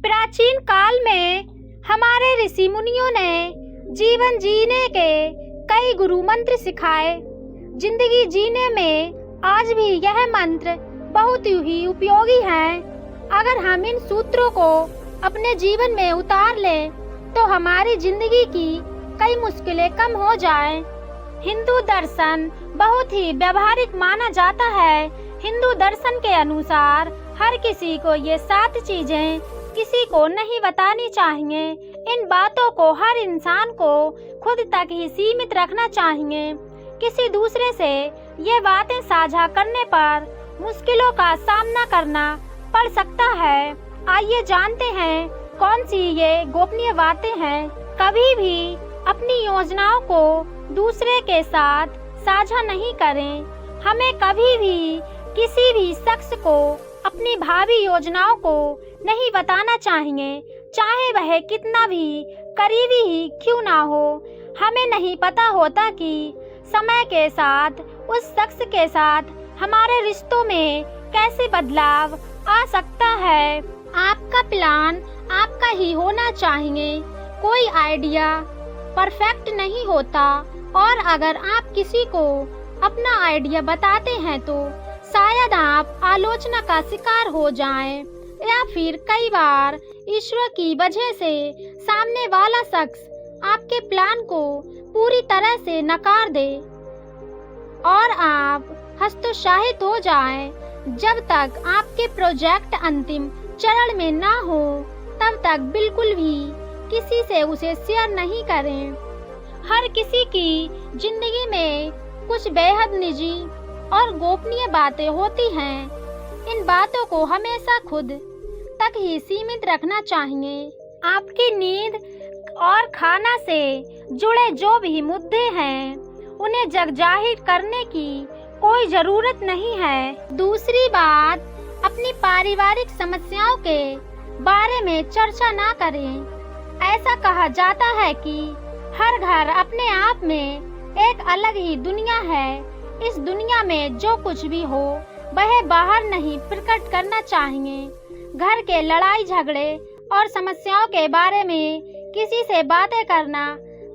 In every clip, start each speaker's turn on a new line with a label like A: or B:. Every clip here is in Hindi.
A: प्राचीन काल में हमारे ऋषि मुनियों ने जीवन जीने के कई गुरु मंत्र सिखाए। जिंदगी जीने में आज भी यह मंत्र बहुत ही उपयोगी हैं। अगर हम इन सूत्रों को अपने जीवन में उतार लें तो हमारी जिंदगी की कई मुश्किलें कम हो जाएं। हिंदू दर्शन बहुत ही व्यवहारिक माना जाता है। हिंदू दर्शन के अनुसार हर किसी को ये 7 चीजें किसी को नहीं बतानी चाहिए। इन बातों को हर इंसान को खुद तक ही सीमित रखना चाहिए। किसी दूसरे से ये बातें साझा करने पर मुश्किलों का सामना करना पड़ सकता है। आइए जानते हैं कौन सी ये गोपनीय बातें हैं। कभी भी अपनी योजनाओं को दूसरे के साथ साझा नहीं करें। हमें कभी भी किसी भी शख्स को अपनी भावी योजनाओं को नहीं बताना चाहिए, चाहे वह कितना भी करीबी ही क्यों ना हो। हमें नहीं पता होता कि समय के साथ उस शख्स के साथ हमारे रिश्तों में कैसे बदलाव आ सकता है। आपका प्लान आपका ही होना चाहिए। कोई आइडिया परफेक्ट नहीं होता और अगर आप किसी को अपना आइडिया बताते हैं तो शायद आप आलोचना का शिकार हो जाएं, या फिर कई बार ईश्वर की वजह से सामने वाला शख्स आपके प्लान को पूरी तरह से नकार दे और आप हतोत्साहित हो जाएं। जब तक आपके प्रोजेक्ट अंतिम चरण में ना हो तब तक बिल्कुल भी किसी से उसे शेयर नहीं करें। हर किसी की जिंदगी में कुछ बेहद निजी और गोपनीय बातें होती हैं। इन बातों को हमेशा खुद तक ही सीमित रखना चाहिए। आपकी नींद और खाना से जुड़े जो भी मुद्दे हैं उन्हें जग जाहिर करने की कोई जरूरत नहीं है। दूसरी बात, अपनी पारिवारिक समस्याओं के बारे में चर्चा ना करें। ऐसा कहा जाता है कि हर घर अपने आप में एक अलग ही दुनिया है। इस दुनिया में जो कुछ भी हो वह बाहर नहीं प्रकट करना चाहिए। घर के लड़ाई झगड़े और समस्याओं के बारे में किसी से बातें करना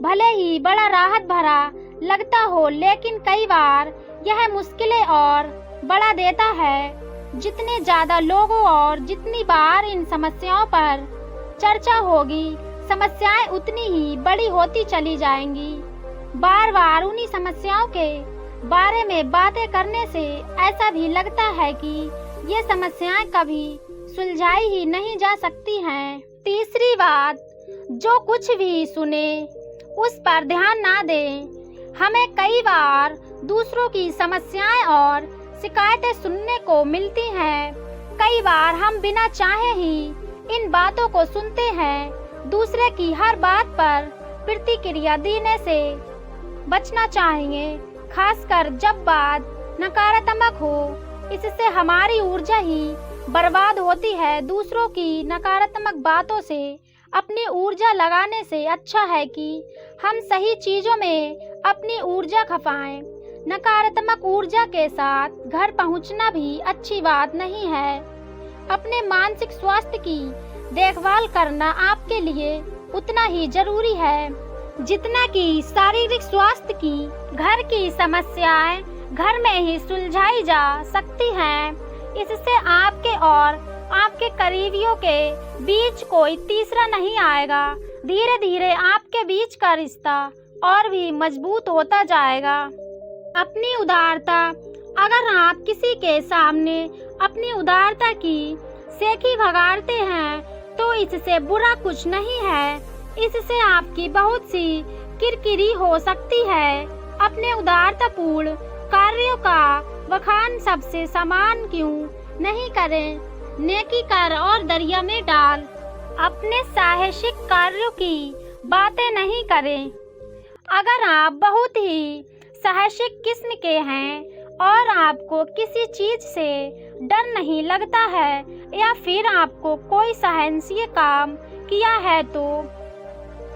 A: भले ही बड़ा राहत भरा लगता हो, लेकिन कई बार यह मुश्किलें और बढ़ा देता है। जितने ज्यादा लोगों और जितनी बार इन समस्याओं पर चर्चा होगी, समस्याएं उतनी ही बड़ी होती चली जाएंगी। बार बार उन्हीं समस्याओं के बारे में बातें करने से ऐसा भी लगता है कि ये समस्याएं कभी सुलझाई ही नहीं जा सकती हैं। तीसरी बात, जो कुछ भी सुने उस पर ध्यान ना दें। हमें कई बार दूसरों की समस्याएं और शिकायतें सुनने को मिलती हैं। कई बार हम बिना चाहे ही इन बातों को सुनते हैं। दूसरे की हर बात पर प्रतिक्रिया देने से बचना चाहिए, खासकर जब बात नकारात्मक हो। इससे हमारी ऊर्जा ही बर्बाद होती है। दूसरों की नकारात्मक बातों से अपनी ऊर्जा लगाने से अच्छा है कि हम सही चीजों में अपनी ऊर्जा खपाएं। नकारात्मक ऊर्जा के साथ घर पहुंचना भी अच्छी बात नहीं है। अपने मानसिक स्वास्थ्य की देखभाल करना आपके लिए उतना ही जरूरी है जितना कि शारीरिक स्वास्थ्य की। घर की समस्याएं घर में ही सुलझाई जा सकती हैं। इससे आपके और आपके करीबियों के बीच कोई तीसरा नहीं आएगा। धीरे धीरे आपके बीच का रिश्ता और भी मजबूत होता जाएगा। अपनी उदारता, अगर आप किसी के सामने अपनी उदारता की सेखी भगाड़ते हैं तो इससे बुरा कुछ नहीं है। इससे आपकी बहुत सी किरकिरी हो सकती है। अपने उदारतापूर्ण कार्यों का बखान सबसे समान क्यों नहीं करें। नेकी कर और दरिया में डाल। अपने साहसिक कार्यों की बातें नहीं करें। अगर आप बहुत ही साहसिक किस्म के हैं और आपको किसी चीज से डर नहीं लगता है या फिर आपको कोई साहसिक काम किया है तो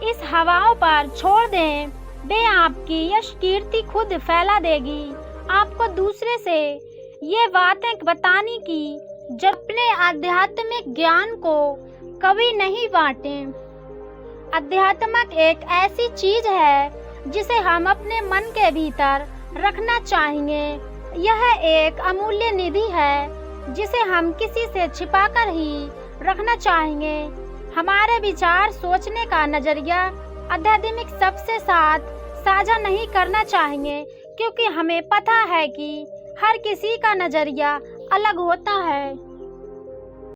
A: इस हवाओं पर छोड़ दें। वे आपकी यश कीर्ति खुद फैला देगी। आपको दूसरे से ये बातें बताने की जब अपने आध्यात्मिक ज्ञान को कभी नहीं बांटें। अध्यात्म एक ऐसी चीज है जिसे हम अपने मन के भीतर रखना चाहेंगे। यह एक अमूल्य निधि है जिसे हम किसी से छिपाकर ही रखना चाहेंगे। हमारे विचार, सोचने का नजरिया आध्यात्मिक सबसे साथ साझा नहीं करना चाहेंगे, क्योंकि हमें पता है कि हर किसी का नजरिया अलग होता है।